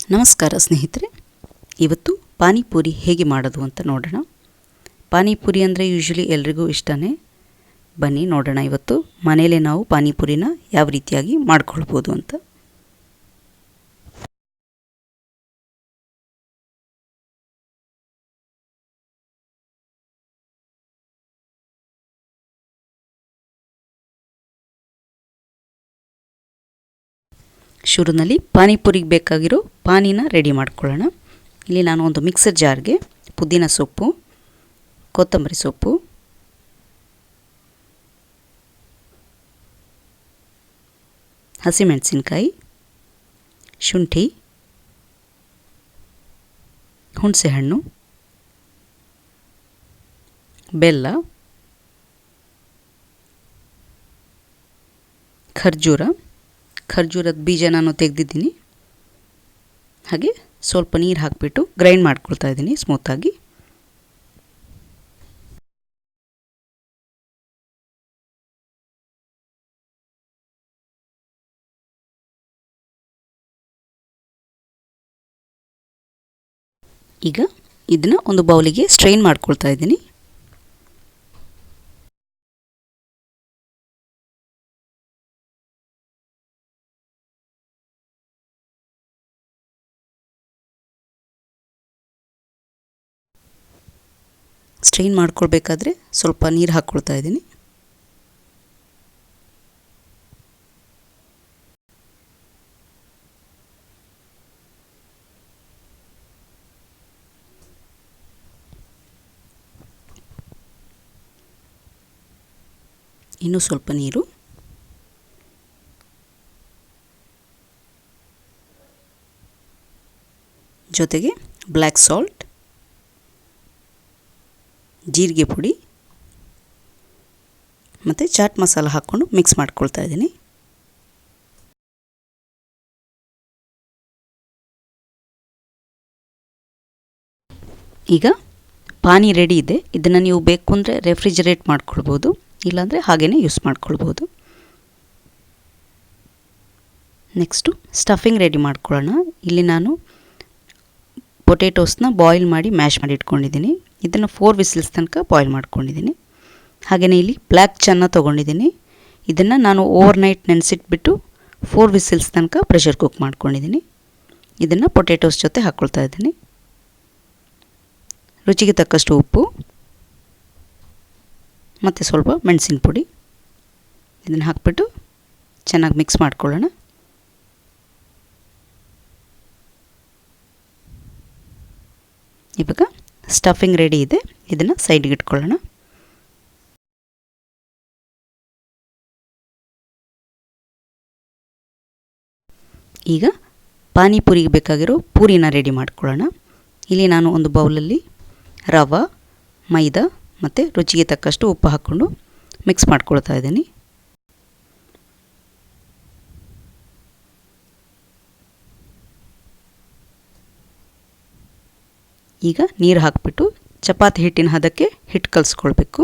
ನಮಸ್ಕಾರ ಸ್ನೇಹಿತರೆ, ಇವತ್ತು ಪಾನಿಪುರಿ ಹೇಗೆ ಮಾಡೋದು ಅಂತ ನೋಡೋಣ. ಪಾನಿಪುರಿ ಅಂದರೆ ಯೂಶ್ವಲಿ ಎಲ್ರಿಗೂ ಇಷ್ಟನೇ. ಬನ್ನಿ ನೋಡೋಣ ಇವತ್ತು ಮನೆಯಲ್ಲೇ ನಾವು ಪಾನಿಪುರಿನ ಯಾವ ರೀತಿಯಾಗಿ ಮಾಡ್ಕೊಳ್ಬೋದು ಅಂತ. ಶುರುನಲ್ಲಿ ಪಾನಿಪುರಿಗೆ ಬೇಕಾಗಿರೋ ಪಾನಿನ ರೆಡಿ ಮಾಡ್ಕೊಳ್ಳೋಣ. ಇಲ್ಲಿ ನಾನು ಒಂದು ಮಿಕ್ಸರ್ ಜಾರ್ಗೆ ಪುದೀನ ಸೊಪ್ಪು, ಕೊತ್ತಂಬರಿ ಸೊಪ್ಪು, ಹಸಿಮೆಣಸಿನ್ಕಾಯಿ, ಶುಂಠಿ, ಹುಣಸೆಹಣ್ಣು, ಬೆಲ್ಲ, ಖರ್ಜೂರದ ಬೀಜ ನಾನು ತೆಗೆದಿದ್ದೀನಿ. ಹಾಗೆ ಸ್ವಲ್ಪ ನೀರು ಹಾಕಿಬಿಟ್ಟು ಗ್ರೈಂಡ್ ಮಾಡ್ಕೊಳ್ತಾ ಇದ್ದೀನಿ ಸ್ಮೂತಾಗಿ. ಈಗ ಇದನ್ನು ಒಂದು ಬೌಲಿಗೆ ಸ್ಟ್ರೈನ್ ಮಾಡ್ಕೊಳ್ತಾ ಇದ್ದೀನಿ. ಸ್ಟ್ರೈನ್ ಮಾಡ್ಕೊಳ್ಬೇಕಾದ್ರೆ ಸ್ವಲ್ಪ ನೀರು ಹಾಕ್ಕೊಳ್ತಾ ಇದ್ದೀನಿ. ಇನ್ನೂ ಸ್ವಲ್ಪ ನೀರು, ಜೊತೆಗೆ ಬ್ಲ್ಯಾಕ್ ಸಾಲ್ಟ್, ಜೀರಿಗೆ ಪುಡಿ ಮತ್ತು ಚಾಟ್ ಮಸಾಲ ಹಾಕ್ಕೊಂಡು ಮಿಕ್ಸ್ ಮಾಡ್ಕೊಳ್ತಾ ಇದ್ದೀನಿ. ಈಗ ಪಾನಿ ರೆಡಿ ಇದೆ. ಇದನ್ನು ನೀವು ಬೇಕು ಅಂದರೆ ರೆಫ್ರಿಜರೇಟ್ ಮಾಡ್ಕೊಳ್ಬೋದು, ಇಲ್ಲಾಂದರೆ ಹಾಗೇ ಯೂಸ್ ಮಾಡ್ಕೊಳ್ಬೋದು. ನೆಕ್ಸ್ಟು ಸ್ಟಫಿಂಗ್ ರೆಡಿ ಮಾಡ್ಕೊಳ್ಳೋಣ. ಇಲ್ಲಿ ನಾನು ಪೊಟೆಟೋಸ್ನ ಬಾಯ್ಲ್ ಮಾಡಿ ಮ್ಯಾಶ್ ಮಾಡಿ ಇಟ್ಕೊಂಡಿದ್ದೀನಿ. ಇದನ್ನು 4 ವಿಸಿಲ್ಸ್ ತನಕ ಬಾಯ್ಲ್ ಮಾಡ್ಕೊಂಡಿದ್ದೀನಿ. ಹಾಗೆಯೇ ಇಲ್ಲಿ ಬ್ಲ್ಯಾಕ್ ಚನ್ನ ತೊಗೊಂಡಿದ್ದೀನಿ. ಇದನ್ನು ನಾನು ಓವರ್ನೈಟ್ ನೆನೆಸಿಟ್ಬಿಟ್ಟು 4 ವಿಸಿಲ್ಸ್ ತನಕ ಪ್ರೆಷರ್ ಕುಕ್ ಮಾಡ್ಕೊಂಡಿದ್ದೀನಿ. ಇದನ್ನು ಪೊಟೆಟೋಸ್ ಜೊತೆ ಹಾಕ್ಕೊಳ್ತಾ ಇದ್ದೀನಿ. ರುಚಿಗೆ ತಕ್ಕಷ್ಟು ಉಪ್ಪು ಮತ್ತು ಸ್ವಲ್ಪ ಮೆಣಸಿನ ಪುಡಿ, ಇದನ್ನು ಹಾಕ್ಬಿಟ್ಟು ಚೆನ್ನಾಗಿ ಮಿಕ್ಸ್ ಮಾಡ್ಕೊಳ್ಳೋಣ. ಇವಾಗ ಸ್ಟಫಿಂಗ್ ರೆಡಿ ಇದೆ. ಇದನ್ನು ಸೈಡ್ಗೆ ಇಟ್ಕೊಳ್ಳೋಣ. ಈಗ ಪಾನಿಪುರಿಗೆ ಬೇಕಾಗಿರೋ ಪೂರಿನ ರೆಡಿ ಮಾಡ್ಕೊಳ್ಳೋಣ. ಇಲ್ಲಿ ನಾನು ಒಂದು ಬೌಲಲ್ಲಿ ರವೆ, ಮೈದಾ ಮತ್ತು ರುಚಿಗೆ ತಕ್ಕಷ್ಟು ಉಪ್ಪು ಹಾಕ್ಕೊಂಡು ಮಿಕ್ಸ್ ಮಾಡ್ಕೊಳ್ತಾ ಇದ್ದೀನಿ. ಈಗ ನೀರು ಹಾಕಿಬಿಟ್ಟು ಚಪಾತಿ ಹಿಟ್ಟಿನ ಹದಕ್ಕೆ ಹಿಟ್ಟು ಕಲಿಸ್ಕೊಳ್ಬೇಕು.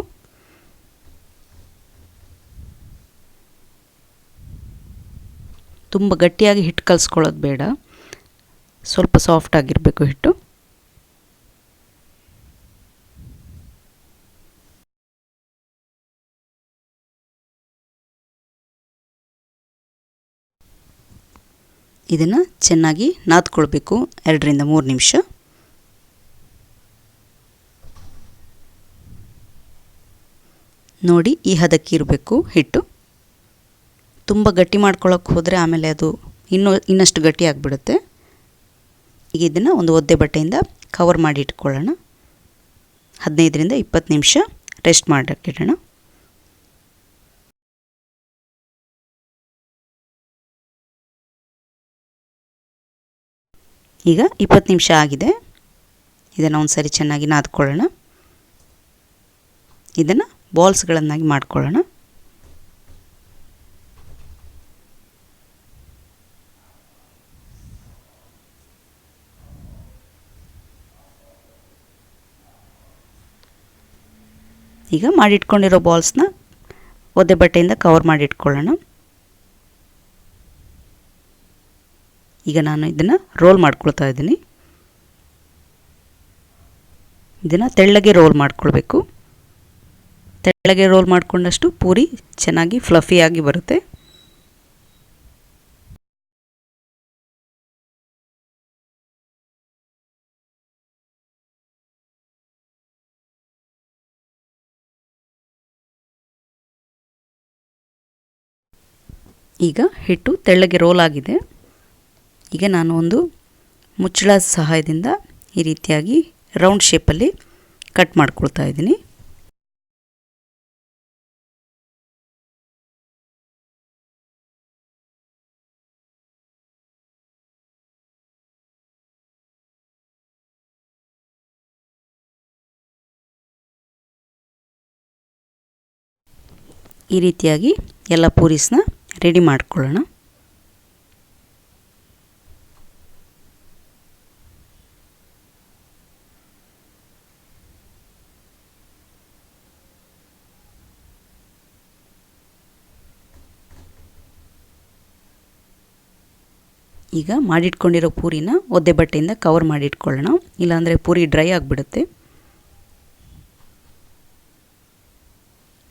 ತುಂಬ ಗಟ್ಟಿಯಾಗಿ ಹಿಟ್ಟು ಕಲಿಸ್ಕೊಳ್ಳೋದು ಬೇಡ, ಸ್ವಲ್ಪ ಸಾಫ್ಟ್ ಆಗಿರಬೇಕು ಹಿಟ್ಟು. ಇದನ್ನು ಚೆನ್ನಾಗಿ ನಾದ್ಕೊಳ್ಬೇಕು 2 ರಿಂದ 3 ನಿಮಿಷ. ನೋಡಿ, ಈ ಹದಕ್ಕೆ ಇರಬೇಕು ಹಿಟ್ಟು. ತುಂಬ ಗಟ್ಟಿ ಮಾಡ್ಕೊಳ್ಳೋಕೆ ಹೋದರೆ ಆಮೇಲೆ ಅದು ಇನ್ನಷ್ಟು ಗಟ್ಟಿ ಆಗಿಬಿಡುತ್ತೆ. ಈಗ ಇದನ್ನು ಒಂದು ಒದ್ದೆ ಬಟ್ಟೆಯಿಂದ ಕವರ್ ಮಾಡಿ ಇಟ್ಕೊಳ್ಳೋಣ. 15 ರಿಂದ 20 ನಿಮಿಷ ರೆಸ್ಟ್ ಮಾಡೋಕ್ಕಿಡೋಣ. ಈಗ 20 ನಿಮಿಷ ಆಗಿದೆ. ಇದನ್ನು ಒಂದು ಸರಿ ಚೆನ್ನಾಗಿ ನಾದ್ಕೊಳ್ಳೋಣ. ಇದನ್ನು ಬಾಲ್ಸ್ಗಳನ್ನಾಗಿ ಮಾಡ್ಕೊಳ್ಳೋಣ. ಈಗ ಮಾಡಿಟ್ಕೊಂಡಿರೋ ಬಾಲ್ಸ್ನ ಒದ್ದೆ ಬಟ್ಟೆಯಿಂದ ಕವರ್ ಮಾಡಿ ಇಟ್ಕೊಳ್ಳೋಣ. ಈಗ ನಾನು ಇದನ್ನು ರೋಲ್ ಮಾಡ್ಕೊಳ್ತಾ ಇದ್ದೀನಿ. ಇದನ್ನು ತೆಳ್ಳಗೆ ರೋಲ್ ಮಾಡ್ಕೊಳ್ಬೇಕು. ತೆಳ್ಳಗೆ ರೋಲ್ ಮಾಡಿಕೊಂಡಷ್ಟು ಪೂರಿ ಚೆನ್ನಾಗಿ ಫ್ಲಫಿಯಾಗಿ ಬರುತ್ತೆ. ಈಗ ಹಿಟ್ಟು ತೆಳ್ಳಗೆ ರೋಲ್ ಆಗಿದೆ. ಈಗ ನಾನು ಒಂದು ಮುಚ್ಚಳದ ಸಹಾಯದಿಂದ ಈ ರೀತಿಯಾಗಿ ರೌಂಡ್ ಶೇಪಲ್ಲಿ ಕಟ್ ಮಾಡ್ಕೊಳ್ತಾ ಇದ್ದೀನಿ. ಈ ರೀತಿಯಾಗಿ ಎಲ್ಲ ಪೂರಿಸ್ನ ರೆಡಿ ಮಾಡ್ಕೊಳ್ಳೋಣ. ಈಗ ಮಾಡಿಟ್ಕೊಂಡಿರೋ ಪೂರಿನ ಒದ್ದೆ ಬಟ್ಟೆಯಿಂದ ಕವರ್ ಮಾಡಿಟ್ಕೊಳ್ಳೋಣ, ಇಲ್ಲಾಂದರೆ ಪೂರಿ ಡ್ರೈ ಆಗಿಬಿಡುತ್ತೆ.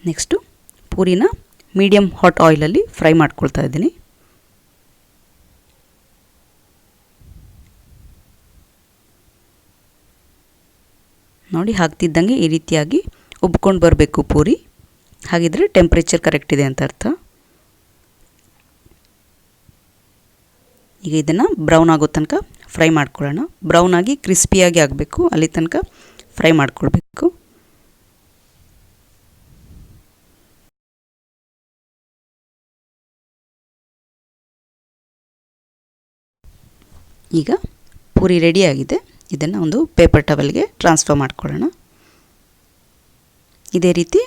ನೆಕ್ಸ್ಟು ಪೂರಿನ ಮೀಡಿಯಮ್ ಹಾಟ್ ಆಯಿಲಲ್ಲಿ ಫ್ರೈ ಮಾಡ್ಕೊಳ್ತಾ ಇದ್ದೀನಿ. ನೋಡಿ, ಹಾಕ್ತಿದ್ದಂಗೆ ಈ ರೀತಿಯಾಗಿ ಉಬ್ಕೊಂಡು ಬರಬೇಕು ಪೂರಿ. ಹಾಗಿದ್ರೆ ಟೆಂಪ್ರೇಚರ್ ಕರೆಕ್ಟ್ ಇದೆ ಅಂತ ಅರ್ಥ. ಈಗ ಇದನ್ನು ಬ್ರೌನ್ ಆಗೋ ತನಕ ಫ್ರೈ ಮಾಡ್ಕೊಳ್ಳೋಣ. ಬ್ರೌನ್ ಆಗಿ ಕ್ರಿಸ್ಪಿಯಾಗಿ ಆಗಬೇಕು, ಅಲ್ಲಿ ತನಕ ಫ್ರೈ ಮಾಡ್ಕೊಳ್ಬೇಕು. ಈಗ ಪೂರಿ ರೆಡಿಯಾಗಿದೆ. ಇದನ್ನು ಒಂದು ಪೇಪರ್ ಟವಲ್ಗೆ ಟ್ರಾನ್ಸ್ಫರ್ ಮಾಡ್ಕೊಳ್ಳೋಣ. ಇದೇ ರೀತಿ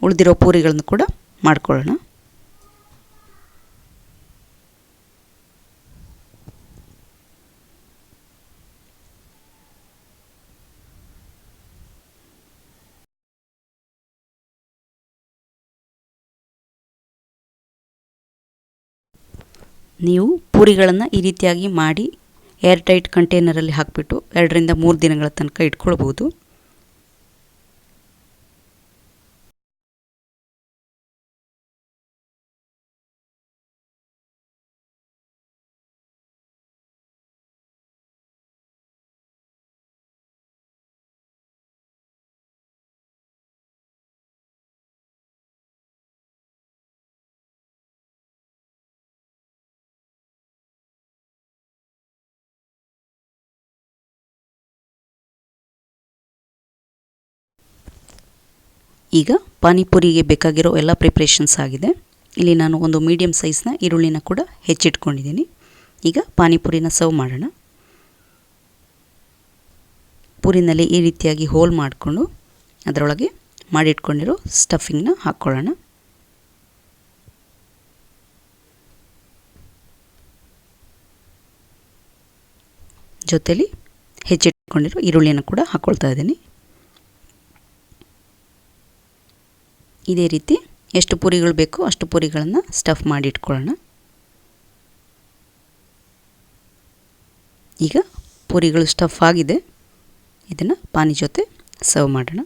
ಉಳಿದಿರೋ ಪೂರಿಗಳನ್ನು ಕೂಡ ಮಾಡ್ಕೊಳ್ಳೋಣ. ನೀವು ಪೂರಿಗಳನ್ನು ಈ ರೀತಿಯಾಗಿ ಮಾಡಿ ಏರ್ ಟೈಟ್ ಕಂಟೈನರಲ್ಲಿ ಹಾಕಿಬಿಟ್ಟು 2ರಿಂದ 3 ದಿನಗಳ ತನಕ ಇಟ್ಕೊಳ್ಬೋದು. ಈಗ ಪಾನಿಪುರಿಗೆ ಬೇಕಾಗಿರೋ ಎಲ್ಲ ಪ್ರಿಪ್ರೇಷನ್ಸ್ ಆಗಿದೆ. ಇಲ್ಲಿ ನಾನು ಒಂದು ಮೀಡಿಯಮ್ ಸೈಜ್ನ ಈರುಳ್ಳಿನ ಕೂಡ ಹೆಚ್ಚಿಟ್ಕೊಂಡಿದ್ದೀನಿ. ಈಗ ಪಾನಿಪುರಿನ ಸರ್ವ್ ಮಾಡೋಣ. ಪೂರಿನಲ್ಲಿ ಈ ರೀತಿಯಾಗಿ ಹೋಲ್ ಮಾಡಿಕೊಂಡು ಅದರೊಳಗೆ ಮಾಡಿಟ್ಕೊಂಡಿರೋ ಸ್ಟಫಿಂಗ್ನ ಹಾಕ್ಕೊಳ್ಳೋಣ. ಜೊತೆಲಿ ಹೆಚ್ಚಿಟ್ಕೊಂಡಿರೋ ಈರುಳ್ಳಿನ ಕೂಡ ಹಾಕ್ಕೊಳ್ತಾ ಇದ್ದೀನಿ. ಇದೇ ರೀತಿ ಎಷ್ಟು ಪೂರಿಗಳು ಬೇಕೋ ಅಷ್ಟು ಪೂರಿಗಳನ್ನು ಸ್ಟಫ್ ಮಾಡಿ ಇಟ್ಕೊಳ್ಳೋಣ. ಈಗ ಪೂರಿಗಳು ಸ್ಟಫ್ ಆಗಿದೆ. ಇದನ್ನು ಪಾನಿ ಜೊತೆ ಸರ್ವ್ ಮಾಡೋಣ.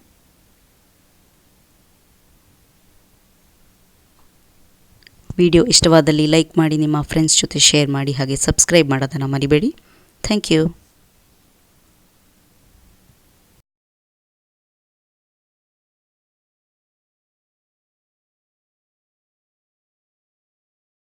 ವಿಡಿಯೋ ಇಷ್ಟವಾದಲ್ಲಿ ಲೈಕ್ ಮಾಡಿ, ನಿಮ್ಮ ಫ್ರೆಂಡ್ಸ್ ಜೊತೆ ಶೇರ್ ಮಾಡಿ, ಹಾಗೆ ಸಬ್ಸ್ಕ್ರೈಬ್ ಮಾಡೋದನ್ನು ಮರಿಬೇಡಿ. Thank you.